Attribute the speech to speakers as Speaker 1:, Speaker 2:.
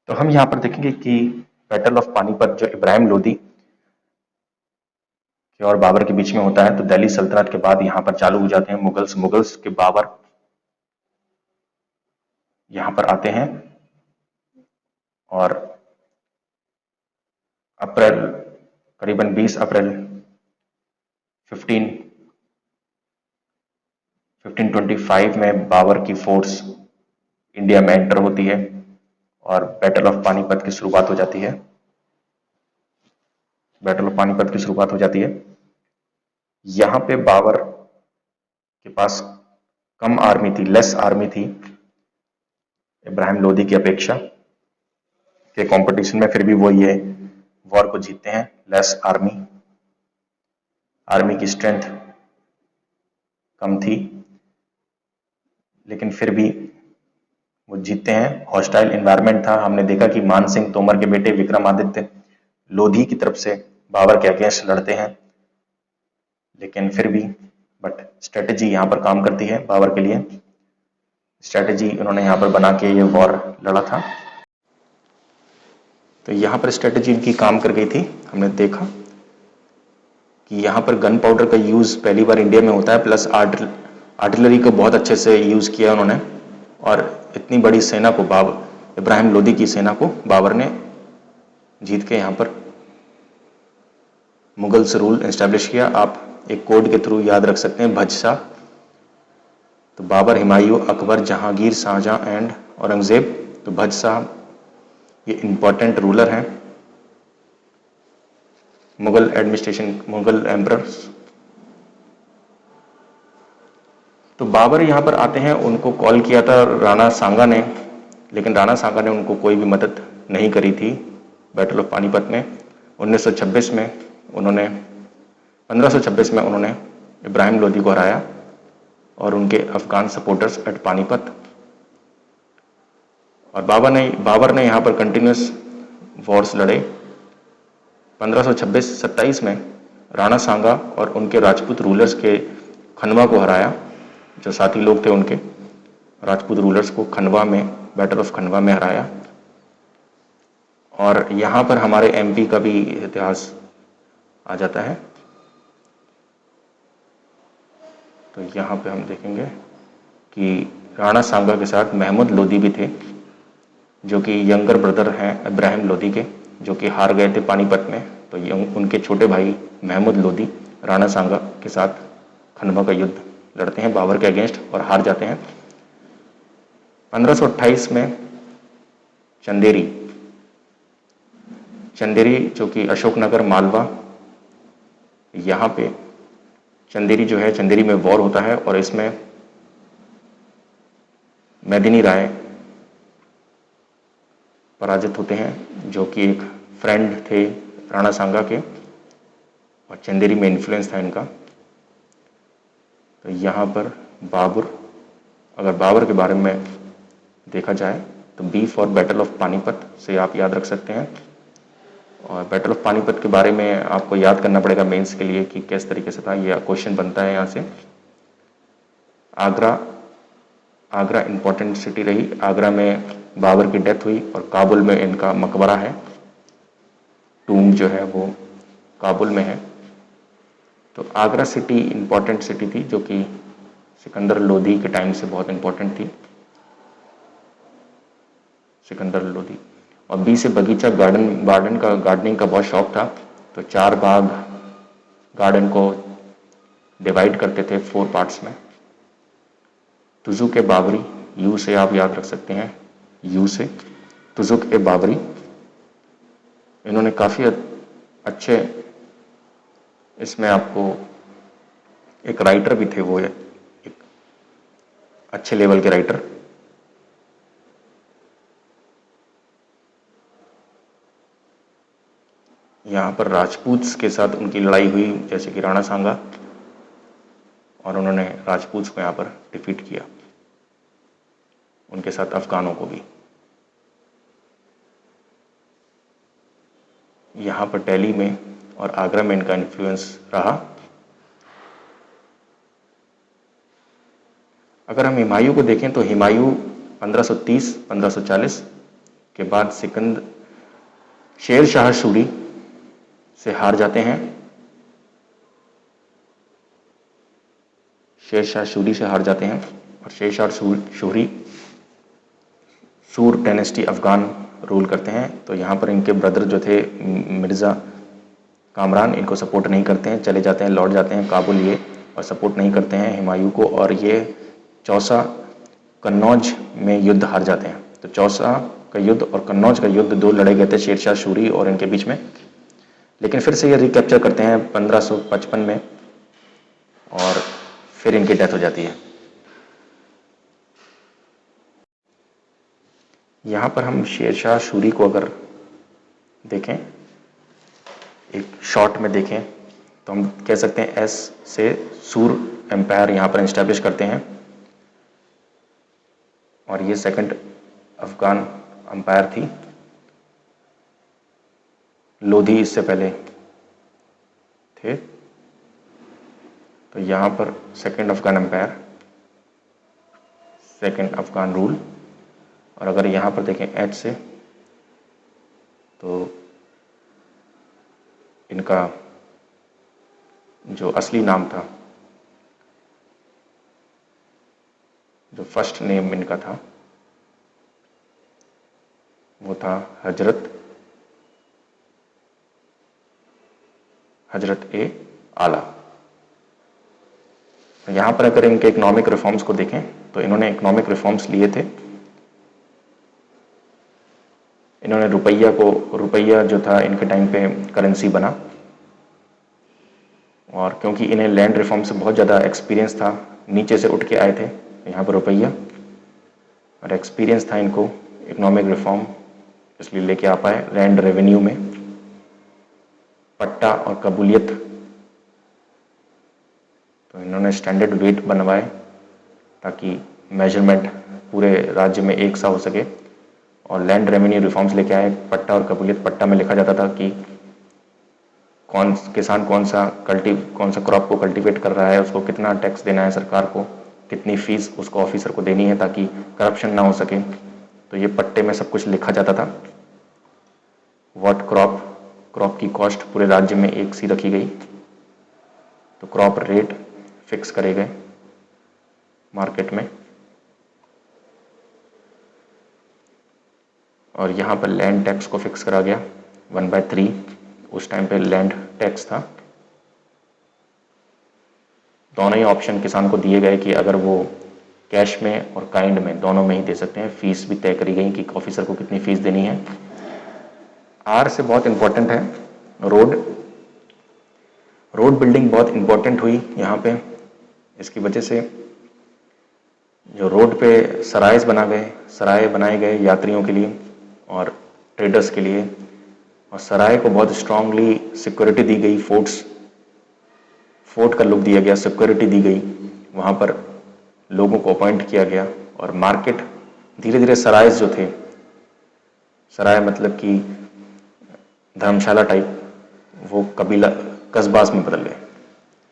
Speaker 1: तो हम यहाँ पर देखेंगे कि बैटल ऑफ पानीपत जो इब्राहिम लोदी के और बाबर के बीच में होता है, तो दिल्ली सल्तनत के बाद यहाँ पर चालू हो जाते हैं मुगल्स के बाबर यहाँ पर आते हैं और अप्रैल करीबन 20 अप्रैल 1525 में बाबर की फोर्स इंडिया में एंटर होती है और बैटल ऑफ पानीपत की शुरुआत हो जाती है। यहाँ पे बाबर के पास कम आर्मी थी, लेस आर्मी थी इब्राहिम लोदी की अपेक्षा के कंपटीशन में, फिर भी वो ये वॉर को जीतते हैं। लेस आर्मी की स्ट्रेंथ कम थी, लेकिन फिर भी वो जीतते हैं। हॉस्टाइल एनवायरनमेंट था। हमने देखा कि मान सिंह तोमर के बेटे विक्रमादित्य लोधी की तरफ से बाबर के अगेंस्ट लड़ते हैं, लेकिन फिर भी स्ट्रेटेजी यहाँ पर काम करती है बाबर के लिए। स्ट्रेटेजी उन्होंने यहाँ पर बना के ये वॉर लड़ा था, तो यहाँ पर स्ट्रेटेजी इनकी काम कर गई थी। हमने देखा कि यहाँ पर गन पाउडर का यूज पहली बार इंडिया में होता है, प्लस आर्टिलरी को बहुत अच्छे से यूज किया उन्होंने, और इतनी बड़ी सेना को इब्राहिम लोदी की सेना को बाबर ने जीत के यहाँ पर मुगल्स रूल एस्टेब्लिश किया। आप एक कोड के थ्रू याद रख सकते हैं, भजशाह। तो बाबर, हुमायूं, अकबर, जहांगीर, शाहजहां एंड औरंगजेब। तो भजशाह ये इंपॉर्टेंट रूलर हैं, मुगल एडमिनिस्ट्रेशन, मुगल एम्परर्स। तो बाबर यहाँ पर आते हैं, उनको कॉल किया था राणा सांगा ने, लेकिन राणा सांगा ने उनको कोई भी मदद नहीं करी थी बैटल ऑफ पानीपत में। 1526 में उन्होंने इब्राहिम लोदी को हराया और उनके अफगान सपोर्टर्स एट पानीपत। और बाबर ने यहाँ पर कंटिन्यूस वॉर्स लड़े। 1526-27 में राणा सांगा और उनके राजपूत रूलर्स के खनवा को हराया। जो साथी लोग थे उनके राजपूत रूलर्स को खनवा में, बैटल ऑफ खनवा में हराया। और यहाँ पर हमारे एमपी का भी इतिहास आ जाता है। तो यहाँ पे हम देखेंगे कि राणा सांगा के साथ महमूद लोदी भी थे, जो कि यंगर ब्रदर हैं इब्राहिम लोदी के, जो कि हार गए थे पानीपत में। तो उनके छोटे भाई महमूद लोदी राणा सांगा के साथ खनवा का युद्ध लड़ते हैं बाबर के अगेंस्ट और हार जाते हैं। 1528 में चंदेरी जो कि अशोकनगर मालवा, यहाँ पे चंदेरी में वॉर होता है और इसमें मेदिनी राय पराजित होते हैं, जो कि एक फ्रेंड थे राणा सांगा के, और चंदेरी में इन्फ्लुएंस था इनका। तो यहाँ पर अगर बाबर के बारे में देखा जाए तो B for battle of Panipat से आप याद रख सकते हैं। और बैटल ऑफ पानीपत के बारे में आपको याद करना पड़ेगा मेंस के लिए कि किस तरीके से था। ये क्वेश्चन बनता है यहाँ से। आगरा इंपॉर्टेंट सिटी रही। आगरा में बाबर की डेथ हुई और काबुल में इनका मकबरा है, टूम जो है वो काबुल में है। तो आगरा सिटी इंपॉर्टेंट सिटी थी, जो कि सिकंदर लोदी के टाइम से बहुत इंपॉर्टेंट थी, सिकंदर लोदी। और बी से बगीचा, गार्डनिंग का बहुत शौक था। तो 4 बाग गार्डन को डिवाइड करते थे 4 पार्ट्स में। तुजुक ए बाबरी, यू से आप याद रख सकते हैं, यू से तुजुक ए बाबरी। इन्होंने काफ़ी अच्छे, इसमें आपको एक राइटर भी थे, वो एक अच्छे लेवल के राइटर। यहाँ पर राजपूत के साथ उनकी लड़ाई हुई, जैसे कि राणा सांगा, और उन्होंने राजपूत को यहाँ पर डिफीट किया, उनके साथ अफगानों को भी। यहाँ पर दिल्ली में और आगरा में इनका इन्फ्लुएंस रहा। अगर हम हुमायूं को देखें तो हुमायूं 1530-1540 के बाद शेर शाह सूरी से हार जाते हैं। शेर शाह सूरी से हार जाते हैं और शेर शाह सूरी सूर डायनेस्टी अफगान रूल करते हैं। तो यहाँ पर इनके ब्रदर जो थे मिर्ज़ा कामरान, इनको सपोर्ट नहीं करते हैं, चले जाते हैं, लौट जाते हैं काबुल ये, और सपोर्ट नहीं करते हैं हुमायूं को, और ये चौसा कन्नौज में युद्ध हार जाते हैं। तो चौसा का युद्ध और कन्नौज का युद्ध 2 लड़े गए थे शेर शाह सूरी और इनके बीच में, लेकिन फिर से ये रिकैप्चर करते हैं 1555 में और फिर इनकी डेथ हो जाती है। यहाँ पर हम शेर शाह सूरी को अगर देखें, एक शॉर्ट में देखें, तो हम कह सकते हैं एस से सूर एम्पायर यहाँ पर एस्टैब्लिश करते हैं, और ये सेकंड अफगान एम्पायर थी। लोधी इससे पहले थे। तो यहाँ पर second Afghan empire, second Afghan rule. और अगर यहाँ पर देखें एच से, तो इनका जो असली नाम था, जो फर्स्ट नेम इनका था, वो था हजरत ए आला। यहाँ पर अगर इनके इकोनॉमिक रिफॉर्म्स को देखें, तो इन्होंने इकोनॉमिक रिफॉर्म्स लिए थे। इन्होंने रुपया जो था इनके टाइम पे करेंसी बना, और क्योंकि इन्हें लैंड रिफॉर्म से बहुत ज़्यादा एक्सपीरियंस था, नीचे से उठ के आए थे यहाँ पर रुपया, और एक्सपीरियंस था इनको इकोनॉमिक रिफॉर्म, इसलिए लेके आ पाए। लैंड रेवेन्यू में पट्टा और कबूलियत, तो इन्होंने स्टैंडर्ड वेट बनवाए ताकि मेजरमेंट पूरे राज्य में एक सा हो सके, और लैंड रेवेन्यू रिफॉर्म्स लेके आए। पट्टा और कबूलियत, पट्टा में लिखा जाता था कि किसान कौन सा क्रॉप को कल्टीवेट कर रहा है, उसको कितना टैक्स देना है सरकार को, कितनी फीस उसको ऑफिसर को देनी है ताकि करप्शन ना हो सके। तो ये पट्टे में सब कुछ लिखा जाता था। व्हाट क्रॉप की कॉस्ट पूरे राज्य में एक सी रखी गई, तो क्रॉप रेट फिक्स करे गए मार्केट में। और यहाँ पर लैंड टैक्स को फिक्स करा गया 1/3, उस टाइम पे लैंड टैक्स था। दोनों ही ऑप्शन किसान को दिए गए कि अगर वो कैश में और काइंड में, दोनों में ही दे सकते हैं। फीस भी तय करी गई कि ऑफिसर को कितनी फीस देनी है। आर से बहुत इंपॉर्टेंट है रोड बिल्डिंग बहुत इंपॉर्टेंट हुई यहाँ पे। इसकी वजह से जो रोड पे सराय बनाए गए यात्रियों के लिए और ट्रेडर्स के लिए, और सराय को बहुत स्ट्रांगली सिक्योरिटी दी गई, फोर्ट का लुक दिया गया, सिक्योरिटी दी गई, वहाँ पर लोगों को अपॉइंट किया गया। और मार्केट धीरे धीरे सराय जो थे, सराय मतलब कि धर्मशाला टाइप, वो कबीला कस्बास में बदल गए।